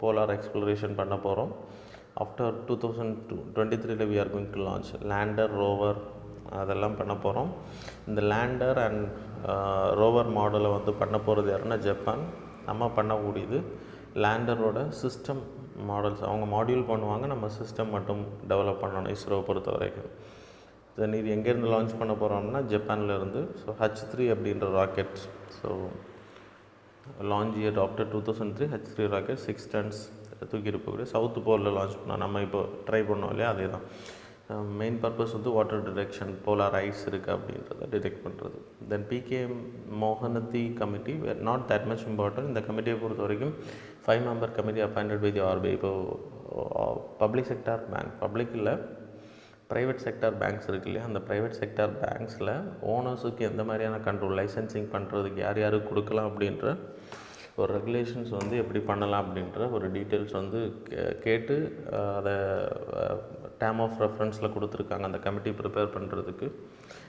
போலார் எக்ஸ்ப்ளோரேஷன் பண்ண போகிறோம். after 2023 we are going to launch lander, rover அதெல்லாம் பண்ண போகிறோம். இந்த லேண்டர் அண்ட் ரோவர் மாடலை வந்து பண்ண போகிறது யாருன்னா ஜப்பான். நம்ம பண்ணக்கூடியது லேண்டரோட சிஸ்டம் மாடல்ஸ். அவங்க மாடியூல் பண்ணுவாங்க, நம்ம சிஸ்டம் மட்டும் டெவலப் பண்ணணும் இஸ்ரோ பொறுத்த வரைக்கும். தென் இது எங்கேருந்து லான்ச் பண்ண போகிறோம்னா ஜப்பான்லேருந்து. ஸோ H3 அப்படின்ற rocket. So launch year after 2003 H3 rocket 6 tons தூக்கிட்டு போகக்கூடிய சவுத் போலில் லான்ச் பண்ணோம். நம்ம இப்போ ட்ரை பண்ணோம் இல்லையா, அதே தான். மெயின் பர்பஸ் வந்து வாட்டர் டிடெக்ஷன், போலார் ஐஸ் இருக்குது அப்படின்றத டிடெக்ட் பண்ணுறது. Then PKM Mohanty committee not that much important. இந்த கமிட்டியை பொறுத்த வரைக்கும் 5 member committee appointed by the RBI. இப்போது பப்ளிக் செக்டார் பேங்க், பப்ளிக் இல்லை ப்ரைவேட் செக்டார் பேங்க்ஸ் இருக்கு இல்லையா, அந்த ப்ரைவேட் செக்டார் பேங்க்ஸில் ஓனர்ஸுக்கு எந்த மாதிரியான கண்ட்ரோல், லைசன்சிங் பண்ணுறதுக்கு யார் யாருக்கு கொடுக்கலாம் அப்படின்ற ஒரு ரெகுலேஷன்ஸ் வந்து எப்படி பண்ணலாம் அப்படின்ற ஒரு டீட்டெயில்ஸ் வந்து கேட்டு அதை டேம் ஆஃப் ரெஃபரன்ஸில் கொடுத்துருக்காங்க அந்த கமிட்டி ப்ரிப்பேர் பண்ணுறதுக்கு.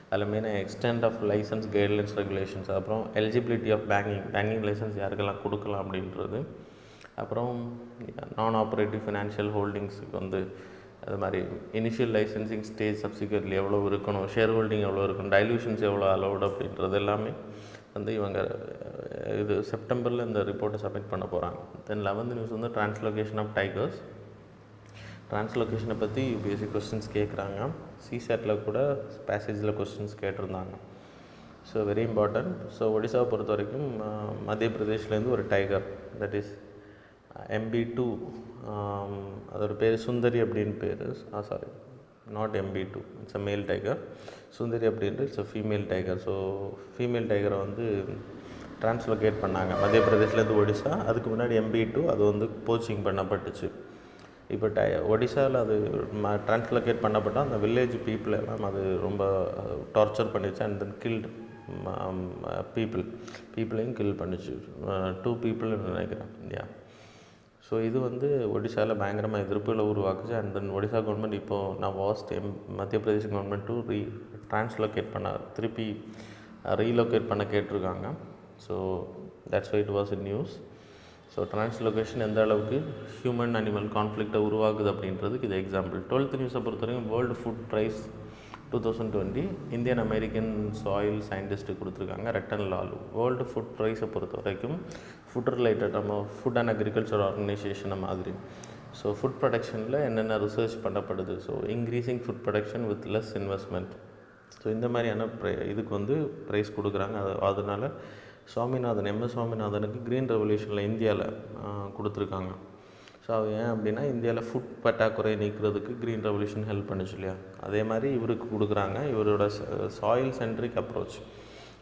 அதில் மெயினாக extent of licence, guidelines, regulations, அப்புறம் எலிஜிபிலிட்டி ஆஃப் பேங்கிங் லைசன்ஸ் யாருக்கெல்லாம் கொடுக்கலாம் அப்படின்றது, அப்புறம் நான் ஆப்ரேட்டிவ் ஃபினான்ஷியல் ஹோல்டிங்ஸுக்கு வந்து அது மாதிரி இனிஷியல் லைசன்சிங் ஸ்டேஜ் சப்சிக்வெண்ட்லி எவ்வளோ இருக்கணும், ஷேர் ஹோல்டிங் எவ்வளோ இருக்கணும், டைல்யூஷன்ஸ் எவ்வளோ அலௌடு அப்படின்றது எல்லாமே வந்து இவங்க இது செப்டம்பரில் இந்த ரிப்போர்ட்டை சப்மிட் பண்ண போகிறாங்க. தென் 11th நியூஸ் வந்து டிரான்ஸ்லொகேஷன் ஆஃப் டைகர்ஸ். டிரான்ஸ்லொகேஷனை பற்றி பேசிக் கொஸ்டின்ஸ் கேட்குறாங்க. சிசேட்டில் கூட பேசேஜில் கொஸ்டின்ஸ் கேட்டிருந்தாங்க. So very important. ஸோ ஒடிசாவை பொறுத்த வரைக்கும் மத்திய பிரதேஷ்லேருந்து ஒரு டைகர், தட் இஸ் MB2, அதோட பேர் சுந்தரி அப்படின்னு பேர். Sorry, not MB2, it's a மேல் டைகர். சுந்தரி அப்படின்ட்டு it's a female tiger. So female டைகரை வந்து டிரான்ஸ்லொகேட் பண்ணாங்க மத்திய பிரதேஷ்லேருந்து ஒடிசா. அதுக்கு முன்னாடி MB2 அது வந்து போச்சிங் பண்ணப்பட்டுச்சு. இப்போ ஒடிசாவில் அது டிரான்ஸ்லொகேட் பண்ணப்பட்டால் அந்த வில்லேஜ் பீப்புள் எல்லாம் அது ரொம்ப டார்ச்சர் பண்ணிச்சு. அண்ட் தென் கில்டு பீப்புளையும் கில் பண்ணிச்சு. 2 people நினைக்கிறேன். யா. ஸோ இது வந்து ஒடிசாவில் பயங்கரமாக எதிர்ப்புகளை உருவாக்குச்சு. அண்ட் தென் ஒடிசா கவர்மெண்ட் இப்போது நான் மத்திய பிரதேஷ் கவர்மெண்ட் டு டிரான்ஸ்லொகேட் பண்ண, திருப்பி ரீலொகேட் பண்ண கேட்டிருக்காங்க. So that's why it was in news. So translocation எந்த அளவுக்கு ஹியூமன் அனிமல் கான்ஃப்ளிக்டை உருவாக்குது அப்படின்றதுக்கு இது எக்ஸாம்பிள். 12th நியூஸை பொறுத்த வரைக்கும் world food prize 2020 Indian American soil scientist கொடுத்துருக்காங்க ரெட்டன் லாலு. வேர்ல்டு ஃபுட் ப்ரைஸை பொறுத்த வரைக்கும் ஃபுட் ரிலேட்டட், நம்ம ஃபுட் அண்ட் அக்ரிகல்ச்சர் ஆர்கனைசேஷனை மாதிரி. ஸோ ஃபுட் ப்ரொடக்ஷனில் என்னென்ன ரிசர்ச் பண்ணப்படுது, so increasing food production with less investment. So இந்த மாதிரியான இதுக்கு வந்து ப்ரைஸ் கொடுக்குறாங்க. அதனால் சுவாமிநாதன், MS சுவாமிநாதனுக்கு க்ரீன் ரெவல்யூஷனில் இந்தியாவில் கொடுத்துருக்காங்க. ஸோ அது ஏன் அப்படின்னா இந்தியாவில் ஃபுட் பற்றாக்குறை நீக்கிறதுக்கு க்ரீன் ரெவல்யூஷன் ஹெல்ப் பண்ணுச்சு இல்லையா, அதே மாதிரி இவருக்கு கொடுக்குறாங்க. இவரோட சாயில் சென்ட்ரிக் அப்ரோச்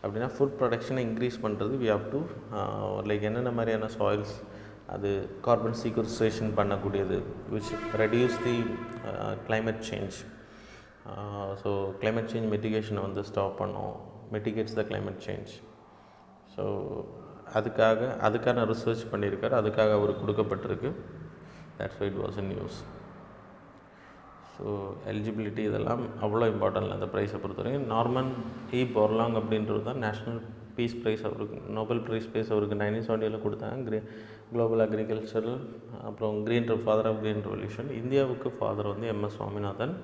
அப்படின்னா ஃபுட் ப்ரொடக்ஷனை இன்க்ரீஸ் பண்ணுறது வி ஹவ் டு லைக் என்னென்ன மாதிரியான சாயில்ஸ், அது கார்பன் சீக்வஸ்ட்ரேஷன் பண்ணக்கூடியது, which reduce the climate change. So climate change மிட்டிகேஷனை வந்து ஸ்டாப் பண்ணும், mitigates the climate change. So அதுக்கான ரிசர்ச் பண்ணியிருக்காரு, அதுக்காக அவருக்கு கொடுக்கப்பட்டிருக்கு. That's why it was in news. So eligibility இதெல்லாம் அவ்வளோ இம்பார்ட்டன்ட் இல்லை இந்த ப்ரைஸை பொறுத்தவரைக்கும். நார்மன் போர்லாங் அப்படின்றது தான் நேஷ்னல் பீஸ் ப்ரைஸ். அவருக்கு நோபல் ப்ரைஸ் அவருக்கு 1970 கொடுத்தாங்க. குளோபல் அக்ரிகல்ச்சரல், அப்புறம் ஃபாதர் ஆஃப் க்ரீன் ரெவல்யூஷன். இந்தியாவுக்கு ஃபாதர் வந்து MS Swaminathan.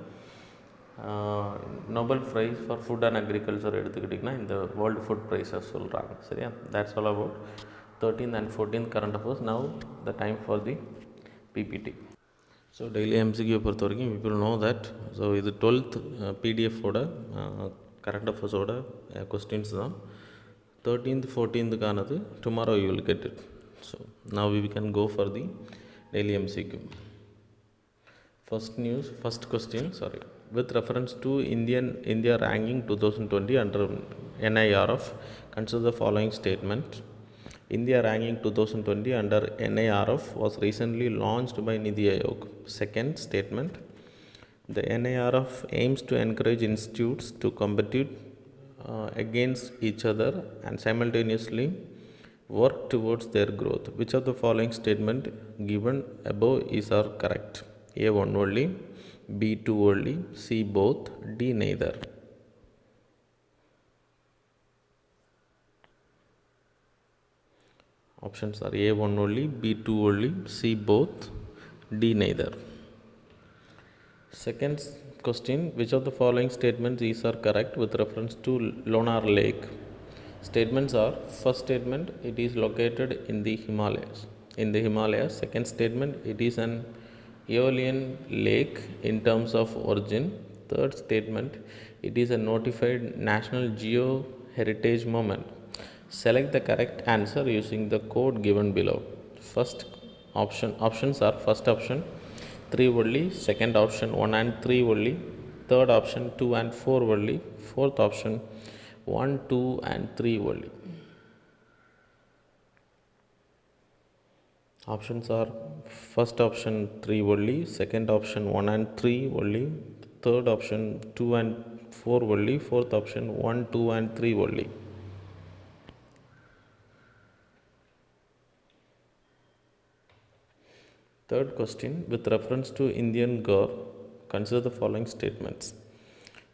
Nobel prize for food and agriculture எடுத்துக்கிட்டிங்கன்னா இந்த வேர்ல்டு ஃபுட் ப்ரைஸை சொல்கிறாங்க. சரியா, that's all about 13th and 14th current affairs. Now the time for the PPT. So daily MCQ பொறுத்த வரைக்கும் people know that. So இது 12th PDF-ஓட current அஃபேர்ஸோட questions தான். 13th 14th tomorrow you will get it. So now we can go for the daily MCQ. First question, with reference to India ranking 2020 under NIRF, consider the following statement. India ranking 2020 under NIRF was recently launched by Niti Aayog. Second statement, the NIRF aims to encourage institutes to compete against each other and simultaneously work towards their growth. Which of the following statement given above is or correct? A, one only, B, two only, C, both, D, neither. Options are A, one only, B, two only, C, both, D, neither. Second question, which of the following statements is are correct with reference to Lonar Lake? Statements are, first statement, it is located in the Himalayas. In the Himalayas. Second statement, it is an aeolian lake in terms of origin. Third statement, it is a notified national geo heritage monument. Select the correct answer using the code given below. First options are, first option 3 only, second option 1 and 3 only, third option 2 and 4 only, fourth option 1, 2 and 3 only. Options are, first option 3 only, second option 1 and 3 only, third option 2 and 4 only, fourth option 1, 2 and 3 only. Third question, with reference to Indian Gaur, consider the following statements.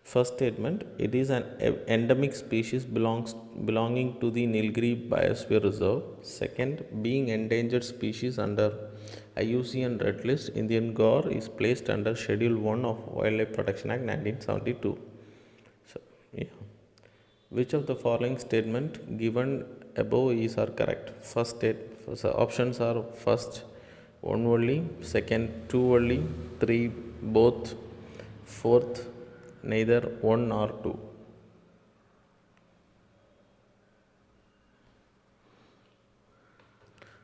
First statement, it is an endemic species belonging to the Nilgiri Biosphere Reserve. Second, being endangered species under IUCN Red List, Indian Gaur is placed under Schedule 1 of Wildlife Protection Act 1972. So, yeah. Which of the following statement given above is are correct? So options are, first 1 only, second 2 only, 3 both, fourth neither 1 or 2.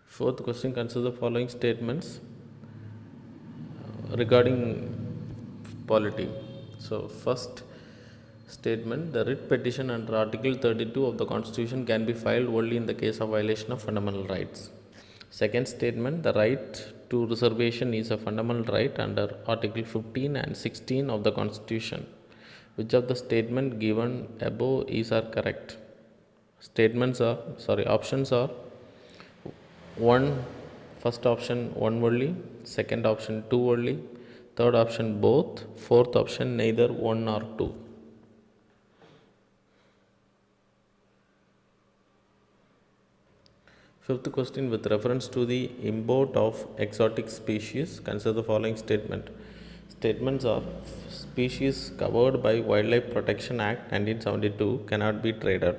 Fourth question, consider the following statements regarding polity. So first statement, the writ petition under Article 32 of the Constitution can be filed only in the case of violation of fundamental rights. Second statement, the right to reservation is a fundamental right under Article 15 and 16 of the Constitution. Which of the statement given above is are correct? Options are 1, first option 1 only, second option 2 only, third option both, fourth option neither 1 or 2. Fifth question, with reference to the import of exotic species, consider the following statement. Statements are, species covered by Wildlife Protection Act 1972 cannot be traded.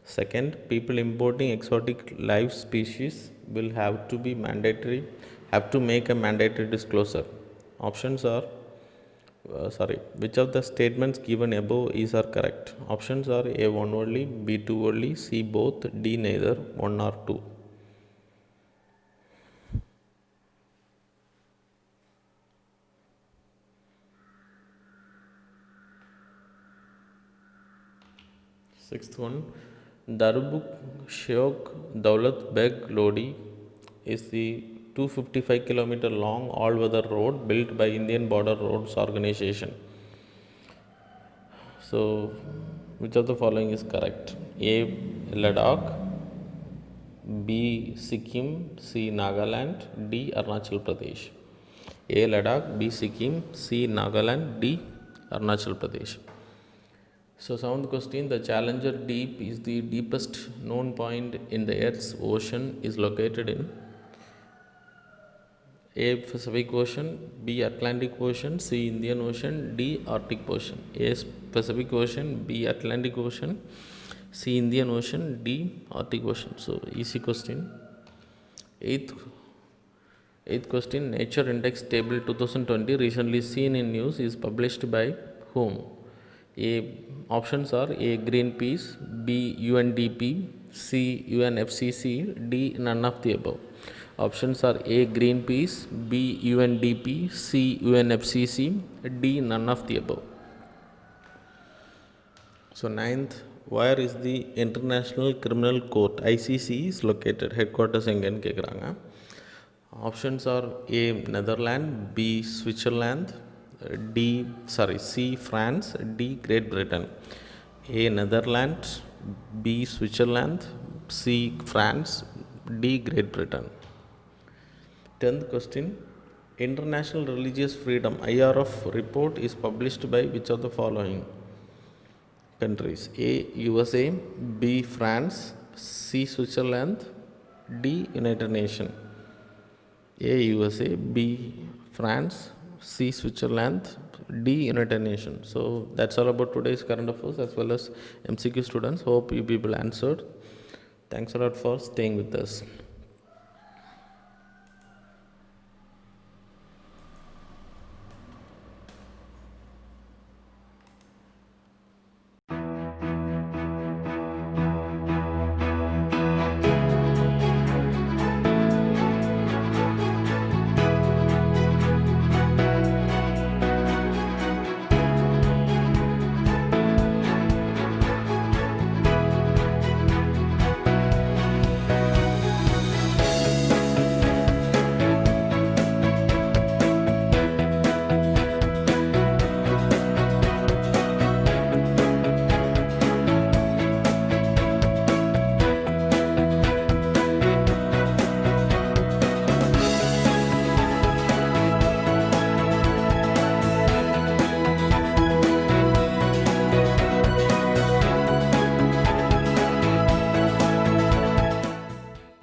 Second, people importing exotic live species will have to make a mandatory disclosure. Options are, which of the statements given above is are correct? Options are A 1 only, B 2 only, C both, D neither 1 or 2. Sixth one, Darbuk Sheokh Daulat Beg Lodi is the 255-kilometer long all-weather road built by Indian Border Roads Organization. So, which of the following is correct? A. Ladakh, B. Sikkim, C. Nagaland, D. Arunachal Pradesh. A. Ladakh, B. Sikkim, C. Nagaland, D. Arunachal Pradesh. So, seventh question, the Challenger Deep is the deepest known point in the Earth's ocean, is located in A. Pacific Ocean, B. Atlantic Ocean, C. Indian Ocean, D. Arctic Ocean. A. Pacific Ocean, B. Atlantic Ocean, C. Indian Ocean, D. Arctic Ocean. So, easy question. Eighth question, Nature Index Table 2020 recently seen in news is published by whom? Options are A. Greenpeace, B. UNDP, C. UNFCCC, D. None of the above. Options are A. Greenpeace, B. UNDP, C. UNFCCC, D. None of the above. So ninth, where is the International Criminal Court ICC is located? Headquarters எங்கன்னு கேட்குறாங்க. Options are A. Netherlands, B. Switzerland, C. France, D. Great Britain. A. Netherlands, B. Switzerland, C. France, D. Great Britain. 10th question, International Religious Freedom IRF report is published by which of the following countries? A. USA, B. France, C. Switzerland, D. United Nations. A. USA, B. France, C. Switzerland, D. United Nations. So that's all about today's current affairs as well as MCQ students. Hope you people answered. Thanks a lot for staying with us.